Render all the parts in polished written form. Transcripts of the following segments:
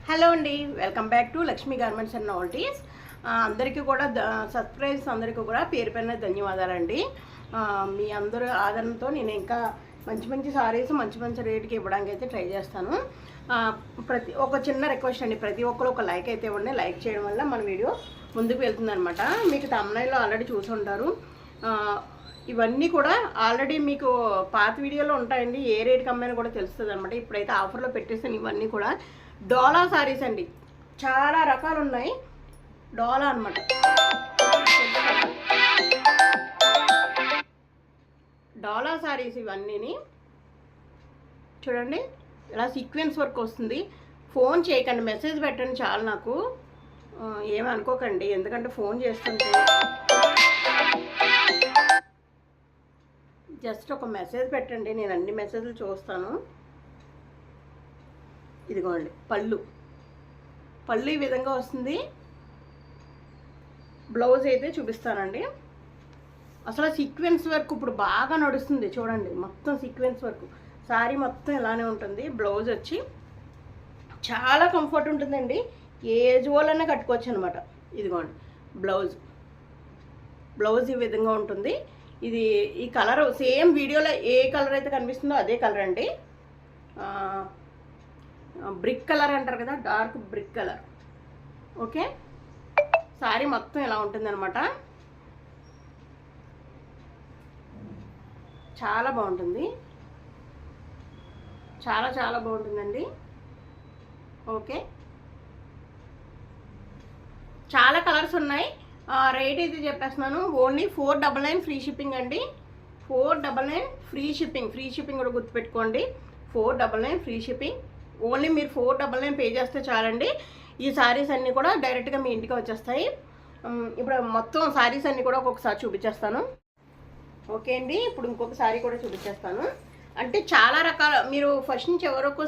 Hello అండి, welcome back to Lakshmi garments and novelties. అందరికీ కూడా సబ్స్క్రైబర్స్ అందరికీ కూడా పేరు పైన ధన్యవాదాలండి. మీ అందరూ ఆదరణతో నేను ఇంకా మంచి మంచి సారీస్ మంచి మంచి రేటుకి ఇవ్వడానికి అయితే ట్రై చేస్తాను. ఒక చిన్న రిక్వెస్ట్ అండి, ప్రతి ఒక్కరు ఒక లైక్ అయితే ఇవ్వండి. లైక్ చేయడం వల్ల మన వీడియో ముందుకు వెళ్తుందనమాట. మీకు thumbnail ఆల్రెడీ చూసి ఉంటారు. ఇవన్నీ కూడా ఆల్రెడీ మీకు పాత వీడియోలో ఉంటాయండి. ఏ రేట్కి అమ్మాయినా కూడా తెలుస్తుంది అనమాట. ఇప్పుడైతే ఆఫర్లో పెట్టేసాను. ఇవన్నీ కూడా డోలా సారీస్ అండి, చాలా రకాలు ఉన్నాయి. డోలా అనమాట, డోలా సారీస్ ఇవన్నీ చూడండి. ఇలా సీక్వెన్స్ వర్క్ వస్తుంది. ఫోన్ చేయకండి, మెసేజ్ పెట్టండి చాలు. నాకు ఏమనుకోకండి, ఎందుకంటే ఫోన్ చేస్తుంటే జస్ట్ ఒక మెసేజ్ పెట్టండి, నేను అన్ని మెసేజ్లు చూస్తాను. ఇదిగోండి పళ్ళు ఈ విధంగా వస్తుంది. బ్లౌజ్ అయితే చూపిస్తానండి. అసలు సీక్వెన్స్ వర్క్ ఇప్పుడు బాగా నడుస్తుంది చూడండి. మొత్తం సీక్వెన్స్ వర్క్, సారీ మొత్తం ఇలానే ఉంటుంది. బ్లౌజ్ వచ్చి చాలా కంఫర్ట్ ఉంటుందండి. ఏజ్ వాళ్ళనే కట్టుకోవచ్చు అనమాట. ఇదిగోండి బ్లౌజ్ ఈ విధంగా ఉంటుంది. ఇది ఈ కలర్ సేమ్ వీడియోలో ఏ కలర్ అయితే కనిపిస్తుందో అదే కలర్ అండి. బ్రిక్ కలర్ అంటారు కదా, dark brick colour. Okay, sorry మొత్తం ఇలా ఉంటుందన్నమాట. చాలా బాగుంటుంది, చాలా చాలా బాగుంటుందండి. ఓకే, చాలా కలర్స్ ఉన్నాయి. రేట్ అయితే చెప్పేస్తున్నాను. ఓన్లీ 499 ఫ్రీ షిప్పింగ్ అండి. 499 ఫ్రీ షిప్పింగ్ కూడా గుర్తుపెట్టుకోండి. 499 ఫ్రీ షిప్పింగ్. ఓన్లీ మీరు 499 పే చేస్తే చాలండి. ఈ సారీస్ అన్నీ కూడా డైరెక్ట్గా మీ ఇంటికి వచ్చేస్తాయి. ఇప్పుడు మొత్తం సారీస్ అన్నీ కూడా ఒక్కొక్కసారి చూపించేస్తాను. ఓకే అండి, ఇప్పుడు ఇంకొక సారీ కూడా చూపించేస్తాను. అంటే చాలా రకాల, మీరు ఫస్ట్ నుంచి ఎవరొక్క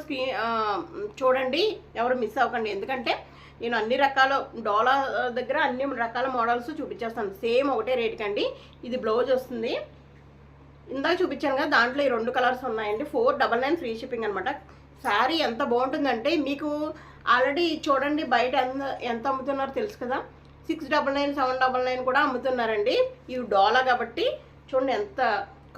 చూడండి, ఎవరు మిస్ అవ్వకండి. ఎందుకంటే నేను అన్ని రకాల డోలా దగ్గర అన్ని రకాల మోడల్స్ చూపించేస్తాను. సేమ్ ఒకటే రేట్కి అండి. ఇది బ్లౌజ్ వస్తుంది. ఇందాక చూపించాను కదా, దాంట్లో ఈ 2 కలర్స్ ఉన్నాయండి. 499 ఫ్రీ షిప్పింగ్ అనమాట. శారీ ఎంత బాగుంటుందంటే, మీకు ఆల్రెడీ చూడండి బయట ఎంత అమ్ముతున్నారో తెలుసు కదా. 699 799 కూడా అమ్ముతున్నారండి. ఇవి డోలా కాబట్టి చూడండి ఎంత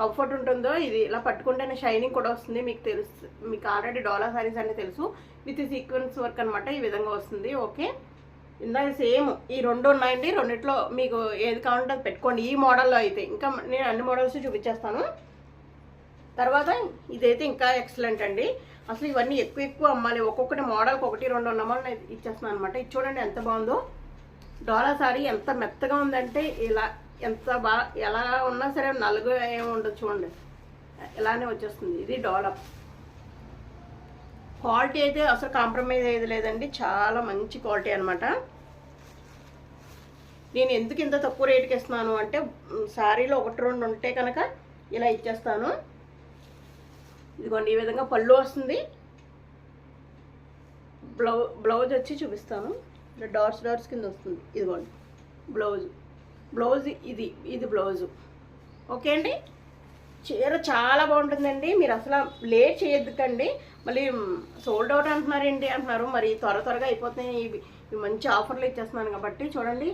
కంఫర్ట్ ఉంటుందో. ఇది ఇలా పట్టుకుంటేనే షైనింగ్ కూడా వస్తుంది. మీకు తెలుసు, మీకు ఆల్రెడీ డోలా సారీస్ అన్నీ తెలుసు. విత్ సీక్వెన్స్ వర్క్ అనమాట. ఈ విధంగా వస్తుంది. ఓకే, ఇందాక సేమ్ ఈ 2 ఉన్నాయండి. రెండిట్లో మీకు ఏది కావాలంటే అది పెట్టుకోండి. ఈ మోడల్లో అయితే ఇంకా నేను అన్ని మోడల్స్ చూపించేస్తాను. తర్వాత ఇదైతే ఇంకా ఎక్సలెంట్ అండి. అసలు ఇవన్నీ ఎక్కువ అమ్మాలి. ఒక్కొక్కటి మోడల్కి 1 2 ఉన్నమాలని ఇచ్చేస్తున్నాను అనమాట. ఇది చూడండి ఎంత బాగుందో. డోలా సారీ ఎంత మెత్తగా ఉందంటే, ఇలా ఎంత బాగా ఎలా ఉన్నా సరే నలుగు ఏమి ఉండదు చూడండి, ఇలానే వచ్చేస్తుంది. ఇది డోలా క్వాలిటీ అయితే అసలు కాంప్రమైజ్ అయ్యేది లేదండి. చాలా మంచి క్వాలిటీ అనమాట. నేను ఎందుకు ఇంత తక్కువ రేటుకి ఇస్తున్నాను అంటే, శారీలో 1 2 ఉంటే కనుక ఇలా ఇచ్చేస్తాను. ఇదిగోండి ఈ విధంగా పళ్ళు వస్తుంది. బ్లౌజ్ వచ్చి చూపిస్తాను. డాట్స్ కింద వస్తుంది. ఇదిగోండి బ్లౌజ్ ఇది బ్లౌజు. ఓకే అండి, చీర చాలా బాగుంటుందండి. మీరు అసలు లేట్ చేయొద్దుకండి. మళ్ళీ సోల్డ్ అవుట్ అంటున్నారు. మరి త్వరగా అయిపోతున్నాయి. ఇవి మంచి ఆఫర్లు ఇచ్చేస్తున్నాను కాబట్టి చూడండి.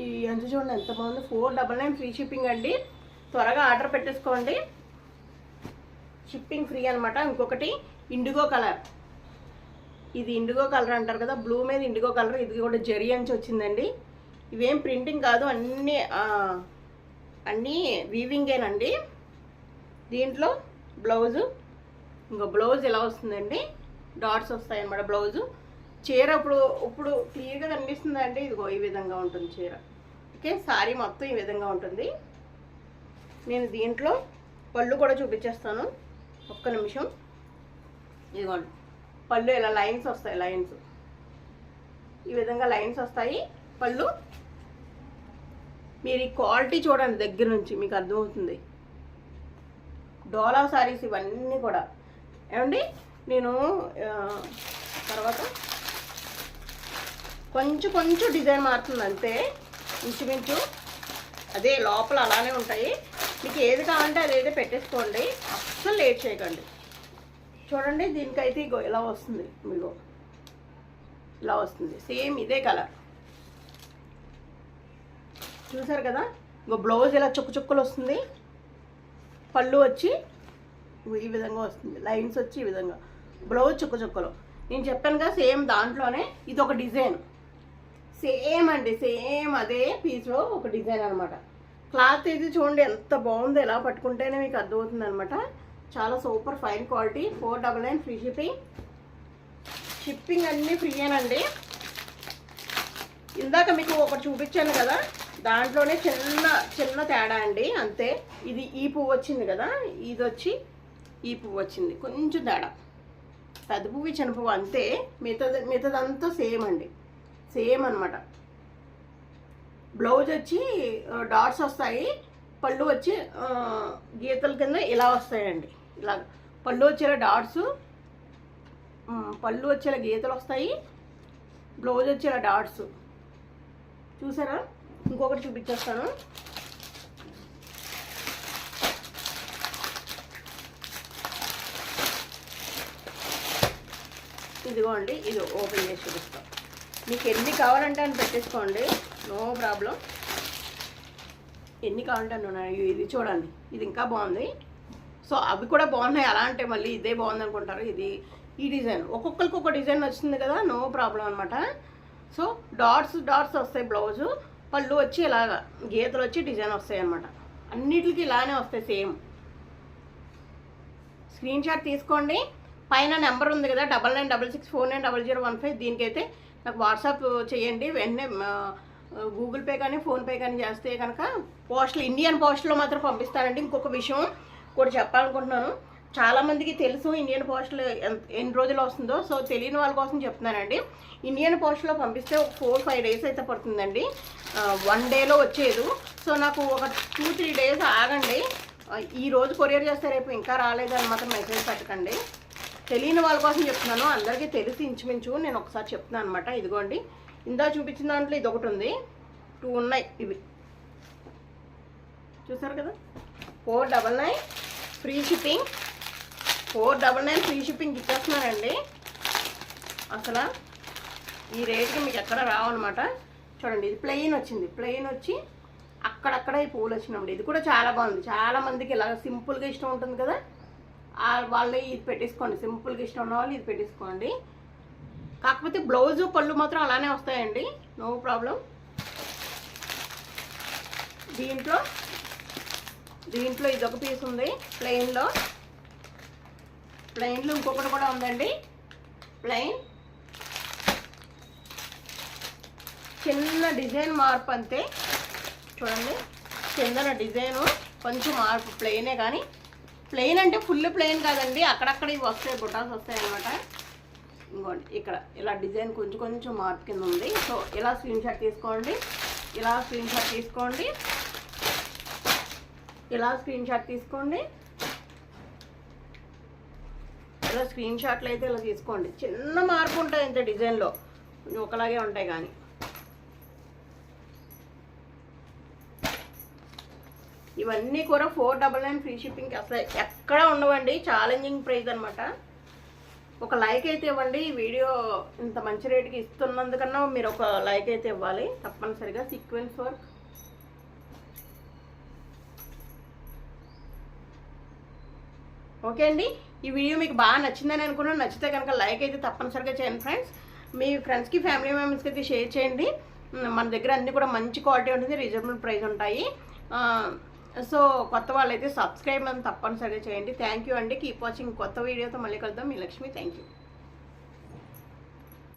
ఈ అంచు చూడండి ఎంత బాగుంది. 499 ఫ్రీ షిప్పింగ్ అండి. త్వరగా ఆర్డర్ పెట్టేసుకోండి, షిప్పింగ్ ఫ్రీ అనమాట. ఇంకొకటి ఇండిగో కలర్, ఇది ఇండిగో కలర్ అంటారు కదా, బ్లూ మీద ఇండిగో కలర్. ఇది కూడా జరీ అంచు వచ్చిందండి. ఇవేం ప్రింటింగ్ కాదు, అన్నీ వీవింగేనండి. దీంట్లో బ్లౌజు, ఇంకో బ్లౌజ్ ఇలా వస్తుందండి. డాట్స్ వస్తాయి అన్నమాట బ్లౌజు. చీర ఇప్పుడు క్లియర్గా కనిపిస్తుందండి. ఇదిగో ఈ విధంగా ఉంటుంది చీర. ఓకే, సారీ మొత్తం ఈ విధంగా ఉంటుంది. నేను దీంట్లో పళ్ళు కూడా చూపించేస్తాను. ఒక్క నిమిషం. ఇదిగోండి పళ్ళు ఇలా లైన్స్ వస్తాయి. లైన్స్ ఈ విధంగా లైన్స్ వస్తాయి పళ్ళు. మీరు ఈ క్వాలిటీ చూడండి దగ్గర నుంచి, మీకు అర్థమవుతుంది. డోలా సారీస్ ఇవన్నీ కూడా ఏమండి. నేను తర్వాత కొంచెం డిజైన్ మారుతుంది అంతే, ఇంచుమించు అదే లోపల అలానే ఉంటాయి. మీకు ఏది కావాలంటే అదైతే పెట్టేసుకోండి, అస్సలు లేట్ చేయకండి. చూడండి దీనికైతే ఇగో ఇలా వస్తుంది. మీకు ఇలా వస్తుంది. సేమ్ ఇదే కలర్ చూసారు కదా. ఇంకో బ్లౌజ్ ఇలా చుక్కు చుక్కలు వస్తుంది. పళ్ళు వచ్చి ఈ విధంగా వస్తుంది. లైన్స్ వచ్చి ఈ విధంగా. బ్లౌజ్ చుక్కు చుక్కలు. నేను చెప్పాను కదా సేమ్ దాంట్లోనే ఇది ఒక డిజైన్. సేమ్ అండి, సేమ్ అదే పీస్లో ఒక డిజైన్ అనమాట. క్లాత్ ఇది చూడండి ఎంత బాగుందో. ఎలా పట్టుకుంటేనే మీకు అర్థమవుతుంది అనమాట. చాలా super fine quality. 499 free shipping. Shipping అన్నీ ఫ్రీయేనండి. ఇందాక మీకు ఒకటి చూపించాను కదా, దాంట్లోనే చిన్న చిన్న తేడా అండి, అంతే. ఇది ఈ పువ్వు వచ్చింది కదా, ఇది వచ్చి ఈ పువ్వు వచ్చింది, కొంచెం తేడా. పెద్ద పువ్వు చిన్న పువ్వు అంతే. మిగతాదంతా సేమ్ అండి, సేమ్ అనమాట. బ్లౌజ్ వచ్చి డాట్స్ వస్తాయి. పళ్ళు వచ్చి గీతల కింద ఇలా వస్తాయండి. ఇలా పళ్ళు వచ్చేలా డాట్స్, పళ్ళు వచ్చేలా గీతలు వస్తాయి. బ్లౌజ్ వచ్చేలా డాట్స్ చూసారా. ఇంకొకటి చూపించేస్తాను. ఇదిగోండి, ఇది ఓపెన్ చేసి చూపిస్తాం. మీకు ఎన్ని కావాలంటే అని పెట్టేసుకోండి, నో ప్రాబ్లం. ఎన్ని కావాలంటే అన్నీ. ఇది చూడండి, ఇది ఇంకా బాగుంది. సో అవి కూడా బాగున్నాయి. అలా అంటే మళ్ళీ ఇదే బాగుంది అనుకుంటారు. ఇది ఈ డిజైన్ ఒక్కొక్కరికి ఒక డిజైన్ వచ్చింది కదా, నో ప్రాబ్లం అనమాట. సో డాట్స్ డాట్స్ వస్తాయి. బ్లౌజు పళ్ళు వచ్చి ఇలాగా గీతలు వచ్చి డిజైన్ వస్తాయి అనమాట. అన్నిటికి ఇలానే వస్తాయి సేమ్. స్క్రీన్ షాట్ తీసుకోండి. పైన నెంబర్ ఉంది కదా 9966490015. దీనికైతే నాకు వాట్సాప్ చేయండి. వెంటనే గూగుల్ పే కానీ ఫోన్పే కానీ చేస్తే కనుక పోస్ట్లో, ఇండియన్ పోస్ట్లో మాత్రం పంపిస్తానండి. ఇంకొక విషయం కూడా చెప్పాలనుకుంటున్నాను. చాలామందికి తెలుసు ఇండియన్ పోస్ట్లో ఎన్ని రోజులు వస్తుందో. సో తెలియని వాళ్ళ కోసం చెప్తున్నానండి. ఇండియన్ పోస్ట్లో పంపిస్తే ఒక 4-5 డేస్ అయితే పడుతుందండి. 1 డేలో వచ్చేది. సో నాకు ఒక 2-3 డేస్ ఆగండి. ఈ రోజు కొరియర్ చేస్తే రేపు ఇంకా రాలేదని మాత్రం మెసేజ్ పెట్టకండి. తెలియని వాళ్ళ కోసం చెప్తున్నాను. అందరికీ తెలిసి ఇంచుమించు నేను ఒకసారి చెప్తున్నాను అనమాట. ఇదిగోండి, ఇందా చూపించిన దాంట్లో ఇది ఒకటి ఉంది, 2 ఉన్నాయి. ఇవి చూసారు కదా. 499 ఫ్రీ షిప్పింగ్. 499 ఫ్రీ షిప్పింగ్ ఇచ్చేస్తున్నానండి. అసలు ఈ రేట్కి మీకు ఎక్కడ రావన్నమాట. చూడండి, ఇది ప్లెయిన్ వచ్చింది. ప్లెయిన్ వచ్చి అక్కడక్కడ ఈ పువ్వులు వచ్చినప్పుడు ఇది కూడా చాలా బాగుంది. చాలా మందికి ఇలా సింపుల్గా ఇష్టం ఉంటుంది కదా, వాళ్ళు ఇది పెట్టేసుకోండి. సింపుల్గా ఇష్టం ఉన్న వాళ్ళు ఇది పెట్టేసుకోండి. కాకపోతే బ్లౌజు పళ్ళు మాత్రం అలానే వస్తాయండి, నో ప్రాబ్లం. దీంట్లో ఇదొక పీస్ ఉంది ప్లెయిన్లో. ఇంకొకటి కూడా ఉందండి ప్లెయిన్. చిన్న డిజైన్ మార్పు అంతే. చూడండి, కిందన డిజైను కొంచెం మార్పు, ప్లెయినే. కానీ ప్లెయిన్ అంటే ఫుల్ ప్లెయిన్ కాదండి, అక్కడక్కడ ఇవి వస్తాయి, బుటాస్ వస్తాయి అనమాట. ఇంకోండి, ఇక్కడ ఇలా డిజైన్ కొంచెం కొంచెం మార్పు కింద ఉంది. సో ఇలా స్క్రీన్ షాట్ తీసుకోండి. ఇలా స్క్రీన్ షాట్లు అయితే ఇలా తీసుకోండి. చిన్న మార్పు ఉంటాయి అంతే డిజైన్లో, ఒకలాగే ఉంటాయి. కానీ ఇవన్నీ కూడా 499 ఫ్రీ షిప్పింగ్కి అసలు ఎక్కడ ఉండవండి. ఛాలెంజింగ్ ప్రైస్ అనమాట. ఒక లైక్ అయితే ఇవ్వండి. ఈ వీడియో ఇంత మంచి రేటుకి ఇస్తున్నందుకన్నా మీరు ఒక లైక్ అయితే ఇవ్వాలి తప్పనిసరిగా. Sequence work. ఓకే అండి, ఈ వీడియో మీకు బాగా నచ్చిందని అనుకున్నాను. నచ్చితే కనుక లైక్ అయితే తప్పనిసరిగా చేయండి ఫ్రెండ్స్. మీ ఫ్రెండ్స్కి, ఫ్యామిలీ మెంబర్స్కి అయితే షేర్ చేయండి. మన దగ్గర అన్నీ కూడా మంచి క్వాలిటీ ఉంటుంది, రీజనబుల్ ప్రైస్ ఉంటాయి. సో కొత్త వాళ్ళైతే సబ్స్క్రైబ్ అని తప్పనిసరిగా చేయండి. థ్యాంక్ యూ అండి. Keep watching. కొత్త వీడియోతో మళ్ళీ కలుద్దాం. మీ లక్ష్మి. Thank you.